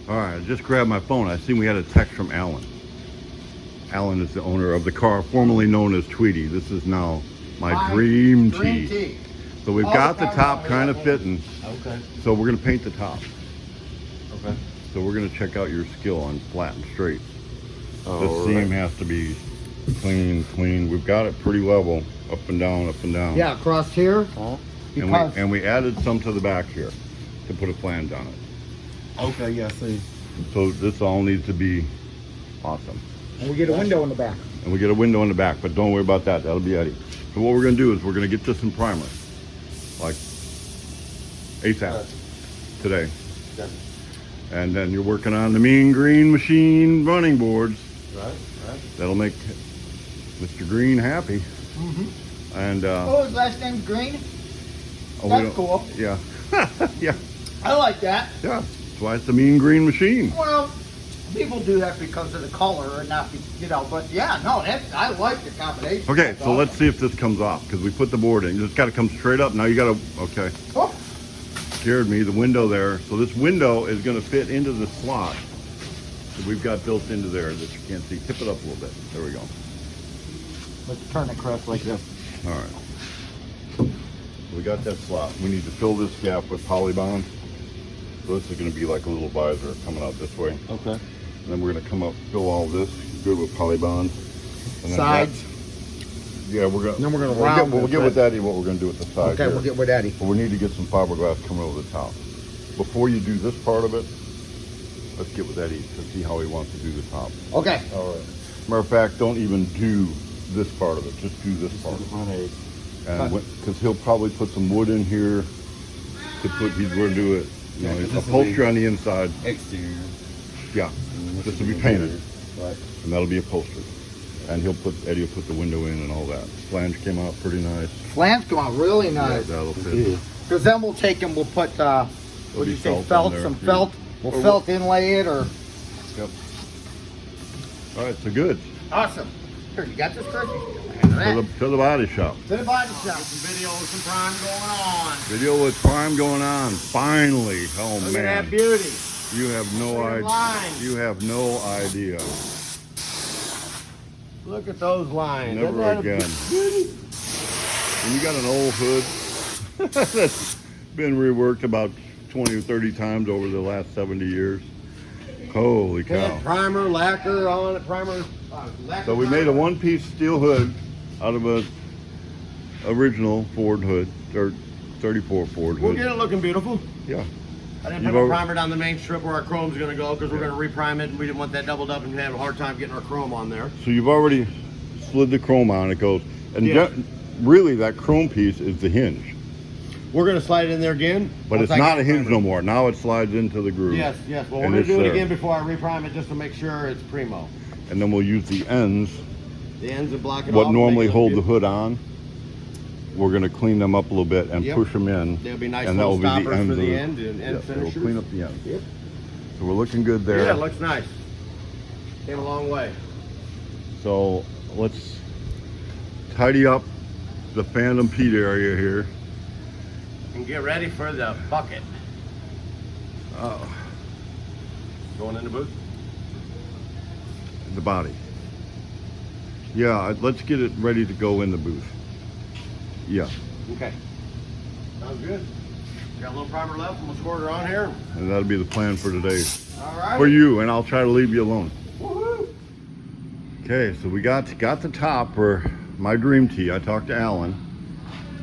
All right, I just grabbed my phone. I seen we had a text from Alan. Alan is the owner of the car, formerly known as Tweety. This is now my dream tee. So we've got the top kind of fitting. Okay. So we're gonna paint the top. Okay. So we're gonna check out your skill on flat and straight. Oh, The seam has to be clean. We've got it pretty level, up and down, up and down. Yeah, across here. And we added some to the back here to put a flange on it. Okay, yeah, see. So this all needs to be awesome. And we get a window in the back. And we get a window in the back, but don't worry about that. That'll be Eddie. So what we're gonna do is we're gonna get this in primer, like ASAP today. Okay. And then you're working on the mean green machine running boards. Right. That'll make Mr. Green happy. And Oh, his last name's Green? we That's don't- cool. Yeah. Yeah. I like that. Yeah. That's why it's the mean green machine. Well, people do that because of the color and not, but yeah, no, I like the combination. Okay, That's so awesome. let's see if this comes off, because we put the board in. It's got to come straight up. Now you got to, okay. Oh, Scared me, the window there. So this window is going to fit into the slot that we've got built into there that you can't see. Tip it up a little bit. There we go. let's turn it across like this. All right. We got that slot. We need to fill this gap with polybond. So this is going to be like a little visor coming out this way. Okay. And then we're going to come up, fill all this good with polybond. And then Sides. yeah, we're going to. Then we're gonna round We'll this get with thing. Eddie what we're going to do with the sides. Okay, here. we'll get with Eddie. But we need to get some fiberglass coming over the top. Before you do this part of it, let's get with Eddie to see how he wants to do the top. Okay. All right. Matter of fact, don't even do this part of it. Just do this part. And because he'll probably put some wood in here to put. He's going to do it. You know, upholstery on the inside. Exterior. Yeah, this will be painted, Right. and that'll be upholstered. And Eddie will put the window in and all that. Flange came out pretty nice. Flange come out really Yeah, nice. that'll fit. Because then we'll take and we'll put, what'd you say, felt on felt, there, some too. felt. We'll felt inlay it or. Yep. All right, so good. Awesome. Here, you got this, Chris? To the body shop. To the body shop. Some video with some prime going on. Video with prime going on. Finally. Oh Look man. at that beauty. You have no Look at idea. lines. You have no idea. Look at those lines. Never Isn't that a again. beauty? When you got an old hood that's been reworked about 20 or 30 times over the last 70 years. Holy cow. Had primer, lacquer on it, primer. Lacquer So we made a primer. one-piece steel hood out of a original Ford hood, or 34 Ford We'll hood. get it looking beautiful. Yeah. I didn't You've put a already- primer down the main strip where our chrome's gonna go because we're gonna reprime it and we didn't want that doubled up and have a hard time getting our chrome on there. So you've already slid the chrome on, it goes, and Yeah. really that chrome piece is the hinge. We're gonna slide it in there again. But once it's I not get a hinge primer. no more. Now it slides into the groove. Yes, yes. Well, we're And gonna it's do it there. again before I reprime it just to make sure it's primo. And then we'll use the ends, The ends that block it what off. normally make it hold the look hood on. We're gonna clean them up a little bit and Yep. push them in. They'll be nice and little that'll be stoppers ends for of the end and yeah, finishers. We'll clean up the ends. Yep. So we're looking good there. Yeah, it looks nice. Came a long way. So let's tidy up the Phantom Pete area here. And get ready for the bucket. Uh, Going in the booth. the body. Yeah, let's get it ready to go in the booth. Yeah, Okay. Sounds good. Got a little primer left and we'll squirt her on here. and that'll be the plan for today. All right. For you, and I'll try to leave you alone. Woohoo! Okay, so we got the top for my dream tee. I talked to Alan.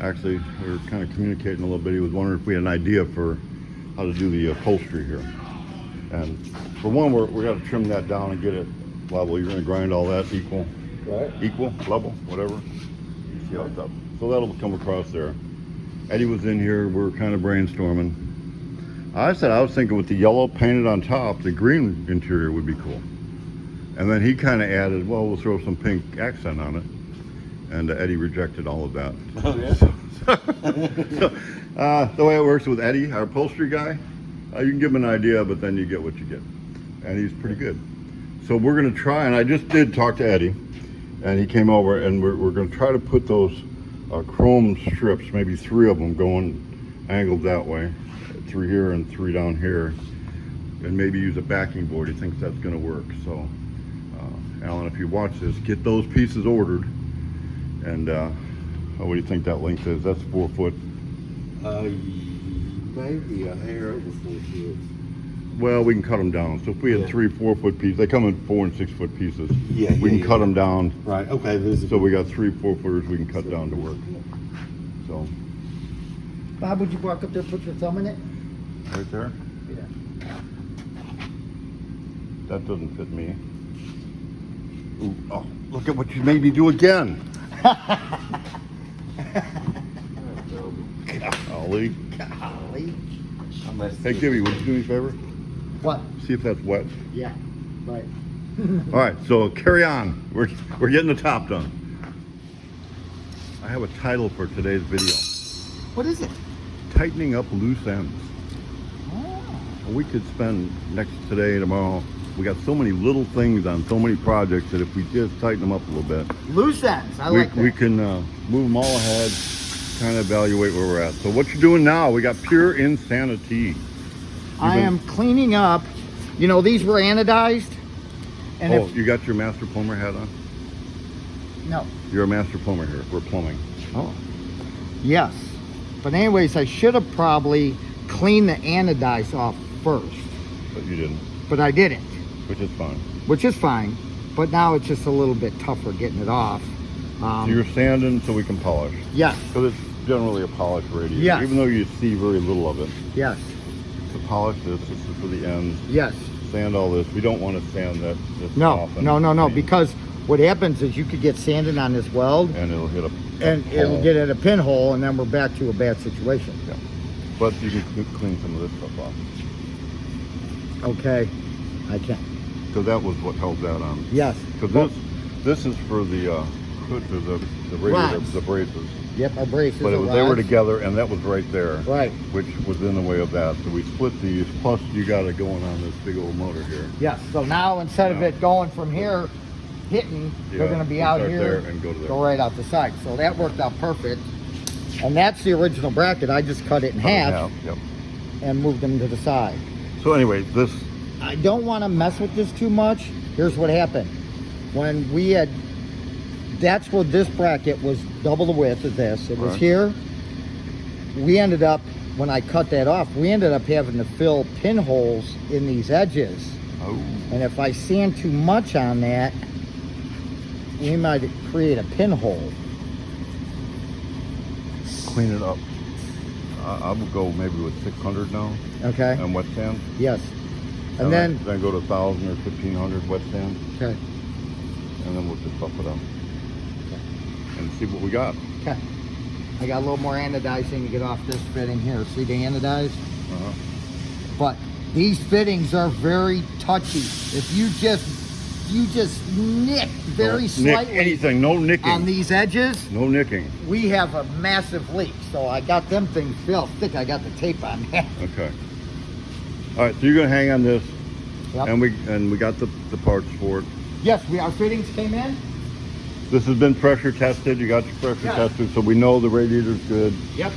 Actually, we were kind of communicating a little bit. He was wondering if we had an idea for how to do the upholstery here. And for one, we got to trim that down and get it level. You're going to grind all that equal, level, whatever. See how it's up. So that'll come across there. Eddie was in here. We were kind of brainstorming. I was thinking with the yellow painted on top, the green interior would be cool. And then he kind of added, well, we'll throw some pink accent on it. And Eddie rejected all of that. Oh, yeah? The way it works with Eddie, our upholstery guy, you can give him an idea, but then you get what you get. And he's pretty good. So we're going to try, and I just did talk to Eddie, and he came over, and we're going to try to put those chrome strips, maybe 3 of them going angled that way, 3 here and 3 down here, and maybe use a backing board. He thinks that's going to work. So, Alan, if you watch this, get those pieces ordered. And what do you think that length is? That's 4 foot. Maybe a hair over 4 foot. Well, we can cut them down. So if we had 3 4 foot pieces, they come in 4 and 6 foot pieces. Yeah, we can cut them down. Right. Okay. This is So we got 3 4 footers we can cut down to work. So Bob, would you walk up there and put your thumb in it? right there. Yeah. That doesn't fit me. Ooh, oh, look at what you made me do again. Golly. Golly. Hey, Gibby, would you do me a favor? What? See if that's wet. Yeah. Right. All right, so carry on. We're getting the top done. I have a title for today's video. What is it? Tightening up loose ends. Oh. We could spend today, tomorrow. We got so many little things on so many projects that if we just tighten them up a little bit, Loose ends. I like that. we can move them all ahead, kind of evaluate where we're at. So what you're doing now, we got pure insanity. I am cleaning up. You know, these were anodized. And Oh, you got your master plumber hat on? no. You're a master plumber here. We're plumbing. Oh. Yes. But anyways, I should have probably cleaned the anodized off first. But you didn't, But I didn't. which is fine. Which is fine. But now it's just a little bit tougher getting it off. So you're sanding so we can polish. Yes. Because it's generally a polished radiator. Yes. Even though you see very little of it. Yes. To polish this is for the ends. Yes. Sand all this. We don't want to sand that this No. off and No. clean. Because what happens is you could get sanded on this weld And it'll hit a and it'll hole. get at a pinhole and then we're back to a bad situation. Yeah. But you can clean some of this stuff off. Okay. I can. Because that was what held that on. Yes. Because this is for the hood, the radiator, Rods. the braces. Yep, our braces. But are they were rods. together, and that was right there. Right. Which was in the way of that. So we split these. Plus, you got it going on this big old motor here. Yes. So now instead of Yeah. it going from here, hitting, they're Yeah, going to be we out start here, there and go to there. go right out the side. So that worked out perfect. And that's the original bracket. I just cut it in half Yep. and moved them to the side. So anyway, this. I don't want to mess with this too much. Here's what happened. When we had, that's where this bracket was double the width of this. It was Right. here. We ended up, when I cut that off, we ended up having to fill pinholes in these edges. Oh. And if I sand too much on that, we might create a pinhole. Clean it up. I would go maybe with 600 now Okay? and wet sand. Yes. And then, then go to 1,000 or 1,500 wet sand, okay. and then we'll just buff it up and see what we got. Okay. I got a little more anodizing to get off this fitting here. See the anodized? Uh-huh. But these fittings are very touchy. If you just nick very Don't slightly nick anything. No nicking. on these edges, No nicking. we have a massive leak. So I got them things filled thick. I got the tape on that. Okay. All right. So you're gonna hang on this, Yep. and we got the parts for it. Yes, our fittings came in. This has been pressure tested. You got your pressure Yeah. tested, so we know the radiator's good. Yep.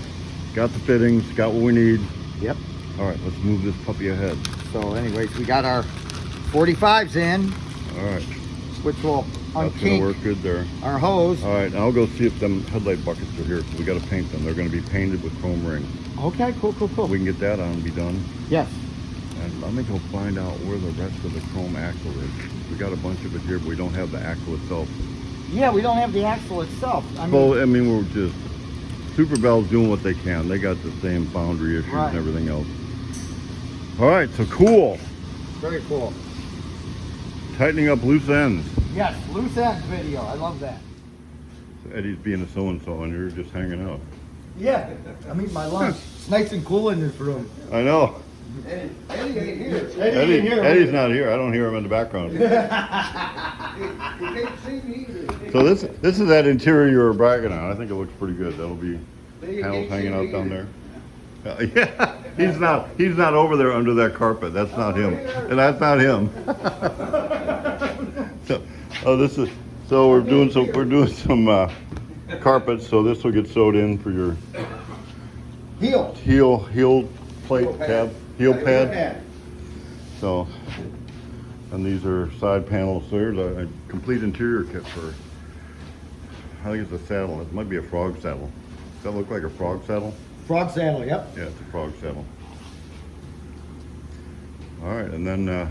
Got the fittings. Got what we need. Yep. All right. Let's move this puppy ahead. So anyways, we got our 45s in, All right. which will That's gonna work unkink good there. our hose. All right. I'll go see if them headlight buckets are here. So we got to paint them. They're going to be painted with chrome rings. Okay, cool. We can get that on and be done. Yes. And let me go find out where the rest of the chrome axle is. We got a bunch of it here, but we don't have the axle itself. Yeah, we don't have the axle itself. I mean, Well, I mean, we're just, Super Bell's doing what they can. They got the same boundary issues Right. and everything else. All right, so cool. very cool. Tightening up loose ends. Yes, loose ends video. I love that. So Eddie's being a so-and-so and you're just hanging out. Yeah, I'm eating my lunch. It's nice and cool in this room. I know. Eddie ain't here. Eddie's not here. I don't hear him in the background. So this is that interior you were bragging on. I think it looks pretty good. That'll be panels hanging out down there. Yeah, he's not over there under that carpet. That's not him. And that's not him. So we're doing some carpets. So this will get sewed in for your Heel. heel plate tab, heel pad. So, and these are side panels. So here's a complete interior kit for, I think it's a saddle. It might be a frog saddle. Does that look like a frog saddle? Frog saddle, yep. Yeah, it's a frog saddle. All right, and then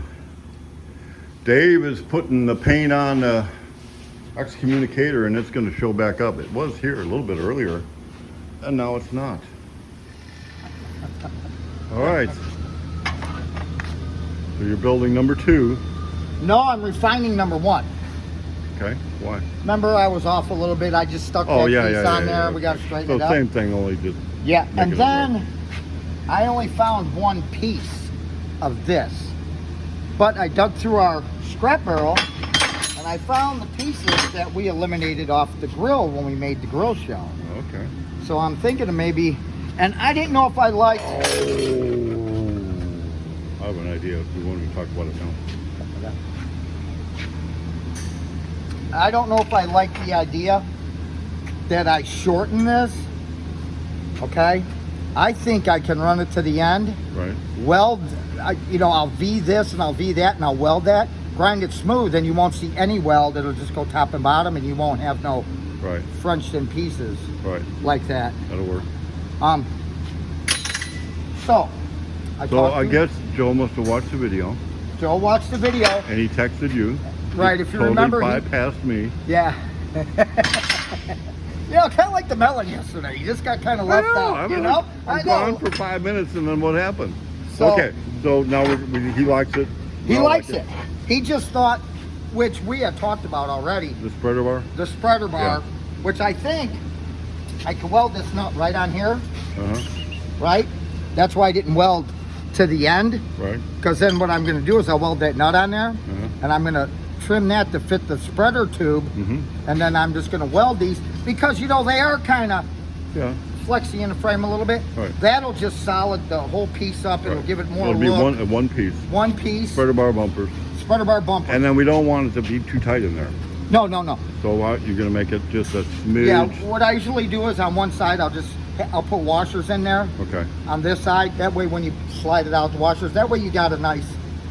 Dave is putting the paint on the excommunicator, and it's going to show back up. It was here a little bit earlier, and now it's not. All right. So you're building number 2. No, I'm refining number 1. Okay, why? Remember, I was off a little bit. I just stuck that piece on there. We got to straighten So it up. same thing, only just Yeah, and making it then work. I only found one piece of this. But I dug through our scrap barrel and I found the pieces that we eliminated off the grill when we made the grill shell. Okay. So I'm thinking of maybe, and I didn't know if I liked. I have an idea if we want to talk about it now. I don't know if I like the idea that I shorten this. Okay, I think I can run it to the end. Right. Weld, I'll V this and I'll V that and I'll weld that. Grind it smooth and you won't see any weld. It'll just go top and bottom and you won't have no Right. Frenched in pieces Right. like that. That'll work. So I guess Joe must have watched the video Joe watched the video. and he texted you. Right, He if you totally remember, bypassed me. Yeah. Kind of like the melon yesterday. You just got kind of left out, I'm gone for 5 minutes, and then what happened? So- Okay, so now he likes it. He I likes like it. He just thought, which we had talked about already, The spreader bar. the spreader bar, which I think I could weld this nut right on here, right? That's why I didn't weld to the end, Right. because then what I'm going to do is I'll weld that nut on there, and I'm going to trim that to fit the spreader tube, and then I'm just going to weld these, because they are kind of Yeah. flexy in the frame a little bit. Right. That'll just solid the whole piece up. It'll give it more It'll be look. one piece. One piece, Spreader bar bumpers. spreader bar bumper. And then we don't want it to be too tight in there. No. So you're going to make it just a smidge. Yeah, what I usually do is on one side, I'll put washers in there. Okay. On this side, that way when you slide it out the washers, that way you got a nice,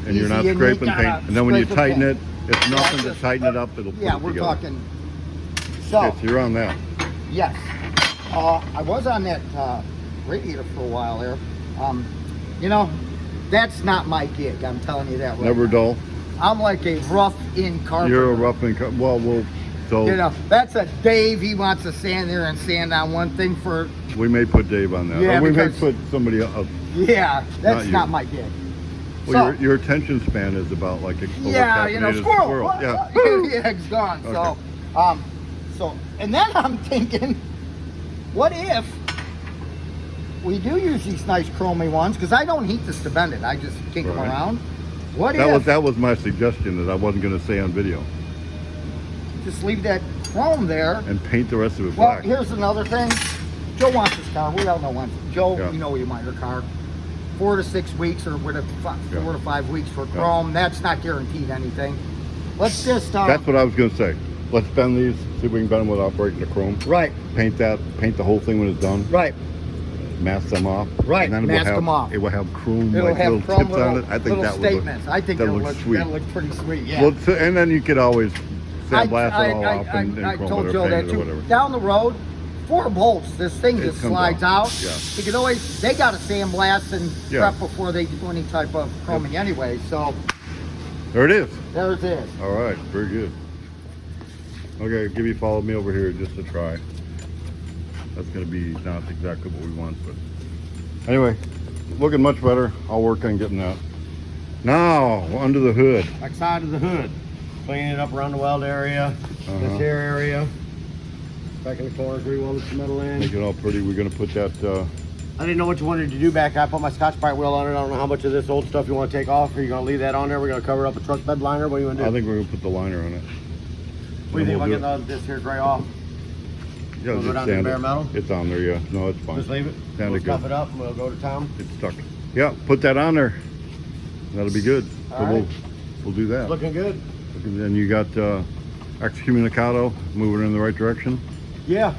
And you're not easy, scraping neat, paint. And then when you scrape tighten paint. it, it's nothing to just- tighten it up. It'll put Yeah, it we're together. talking. So, Okay, so you're on that. yes. I was on that radiator for a while there. That's not my gig. I'm telling you that right Never now. dull. I'm like a rough-in carpenter. You're a rough and so That's a Dave. He wants to stand there and stand on one thing for. we may put Dave on that. Yeah, or we may because- put somebody else. Yeah, that's Not you. not my gig. Well, So- your attention span is about like a Yeah, squirrel. Yeah. Yeah, it's gone. Okay. So, and then I'm thinking, what if we do use these nice chromy ones? Because I don't heat this to bend it. I just kink them Right. around. What That if was my suggestion that I wasn't going to say on video, just leave that chrome there? and paint the rest of it Well, black. here's another thing. Joe wants his car. We all know one. Joe, Yeah. you want your car. 4 to 6 weeks or whatever, 4 to 5 weeks for chrome. That's not guaranteed anything. Let's just That's what I was going to say. Let's bend these, see if we can bend them without breaking the chrome. right, Paint the whole thing when it's done. right. Mask them off. Right, And then mask them off. It will have chrome, It'll like have little chrome tips on it. I think little that would statements. I think that that'll looks look, sweet. that'll look pretty sweet. Yeah. Well, and then you could always sandblast it all off and I chrome told it or Joe paint that it or too. whatever. Down the road, 4 bolts. This thing It just comes slides off. out. Yeah. You can always. They got to sandblast and Yeah. prep before they do any type of chroming anyway. So There it is. there it is. All right, very good. Okay, Gibby followed me over here just to try. That's going to be not exactly what we want, but anyway, looking much better. I'll work on getting that. Now, under the hood. Back side of the hood. Cleaning it up around the weld area, this here area. Back in the corners where you welded some metal in. Make it all pretty. We're going to put that, I didn't know what you wanted to do back. I put my Scotch Brite wheel on it. I don't know how much of this old stuff you want to take off. Are you going to leave that on there? We're going to cover up a truck bed liner. What do you want to do? I think we're going to put the liner on it. What do you think we'll about getting this here gray off? Yeah, We'll go just down to sand bare it. metal? It's on there, yeah. No, it's fine. Just leave it? Sand We'll it good. stuff it up and we'll go to town. It's stuck. Yeah, put that on there. That'll be good. So All right. we'll do that. Looking good. And then you got excommunicado moving in the right direction. Yeah.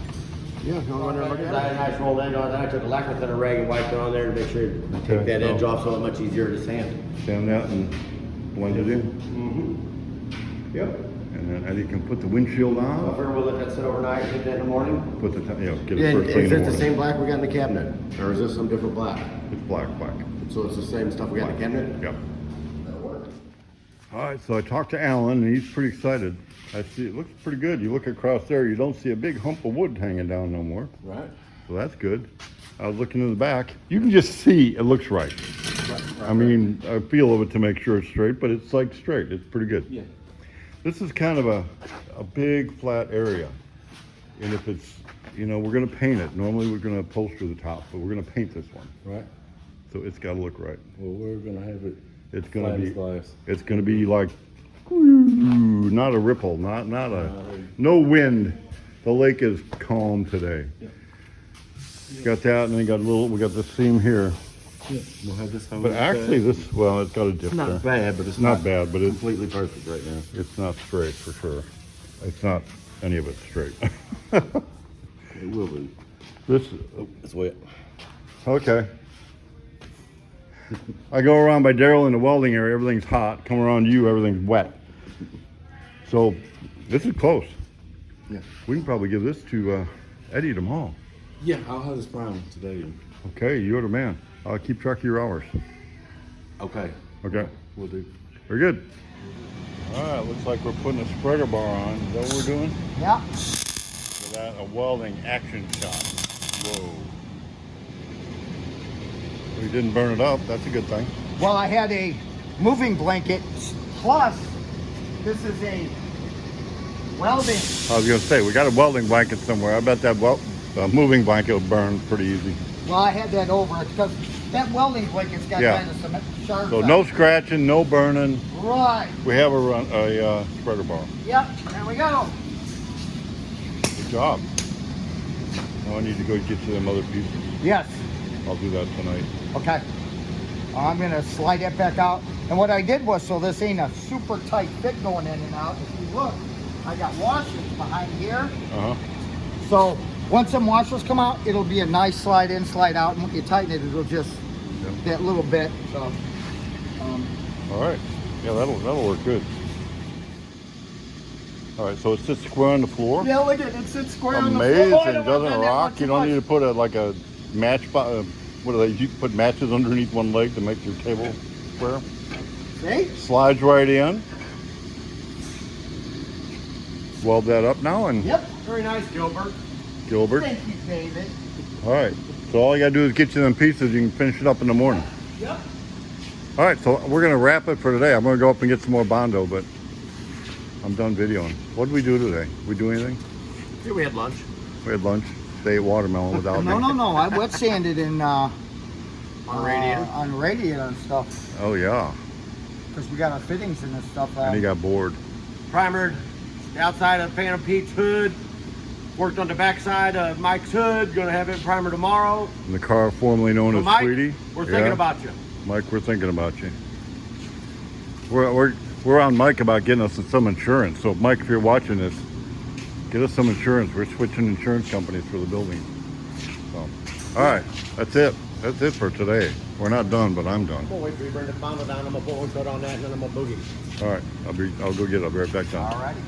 Yeah, I'll go in there and look at it. I had a nice rolled edge on it. Then I took a lacquer thinner rag and wiped it on there to make sure to Okay, take that edge so- off so it's much easier to sand. Sand that and blend it in. Mm-hmm. Yep. And then Eddie can put the windshield So I on. figure we'll let that sit overnight, hit that in the morning. Put the, get Yeah, it first thing is in this the the morning. same black we got in the cabinet? Or is this some different black? It's black. So it's the same stuff we got in the cabinet? Yep. That'll work. All right, so I talked to Alan, and he's pretty excited. I see it looks pretty good. You look across there, you don't see a big hump of wood hanging down no more. Right. So that's good. I was looking in the back. You can just see it looks right. I mean, I feel of it to make sure it's straight, but it's like straight. It's pretty good. Yeah. This is kind of a big flat area. And if it's, we're gonna paint it. Normally we're gonna upholster the top, but we're gonna paint this one. Right. So it's gotta look right. Well, we're gonna have it. It's gonna flat be, as glass. it's gonna be like, not a ripple, no wind. The lake is calm today. Got that, and then we got this seam here. Yeah, we'll have this. But actually it's got a dip It's not there. bad, but it's Not bad, but it's completely perfect right now. it's not straight for sure. It's not any of it straight. It will be. This, It's wet. okay. I go around by Daryl in the welding area, everything's hot. Come around you, everything's wet. So this is close. Yeah. We can probably give this to Eddie tomorrow. Yeah, I'll have this prime today. Okay, you're the man. I'll keep track of your hours. Okay. Okay, We'll do. very good. All right, looks like we're putting a spreader bar on. Is that what we're doing? Yeah. For that, a welding action shot. Whoa. We didn't burn it up. That's a good thing. Well, I had a moving blanket, plus this is a welding. I was gonna say, we got a welding blanket somewhere. I bet that moving blanket will burn pretty easy. Well, I had that over it because that welding blanket's got Yeah. kind of some sharp. So no scratching, no burning. Right. We have a spreader bar. Yep. There we go. Good job. Now I need to go get you them other pieces. Yes. I'll do that tonight. Okay. I'm gonna slide that back out. And what I did was, so this ain't a super tight fit going in and out. If you look, I got washers behind here. Uh-huh. So once them washers come out, it'll be a nice slide in, slide out. And when you tighten it, it'll just that little bit. So. All right. Yeah, that'll work good. All right, so it sits square on the floor. Yeah, look at it. It sits square on the floor. Amazing. Oh, I don't want Doesn't that rock. one You too don't much. need to put a match. What are they? You put matches underneath one leg to make your table square. See? Slides right in. Weld that up now, and Yep. Very nice, Gilbert. Gilbert. Thank you, David. All right. So all you gotta do is get you them pieces. You can finish it up in the morning. Yep. All right. So we're gonna wrap it for today. I'm gonna go up and get some more Bondo, but I'm done videoing. What did we do today? We do anything? Yeah, we had lunch. We had lunch. They ate watermelon without me. No. I wet sanded in On radiator. on radiator and stuff Oh yeah. because we got our fittings and this stuff. And he got bored. Primered the outside of Phantom Pete's hood. Worked on the backside of Mike's hood. Gonna have it primer tomorrow. And the car formerly known So as Mike, Sweetie. we're thinking Yeah. about you. Mike, we're thinking about you. We're on Mike about getting us some insurance. So Mike, if you're watching this, get us some insurance. We're switching insurance companies for the building. So, all right, that's it. That's it for today. We're not done, but I'm done. We'll wait for you to bring the Bondo down. I'm gonna put one coat on that, and then I'm gonna boogie. All right, I'll go get it. I'll be right back down. All righty.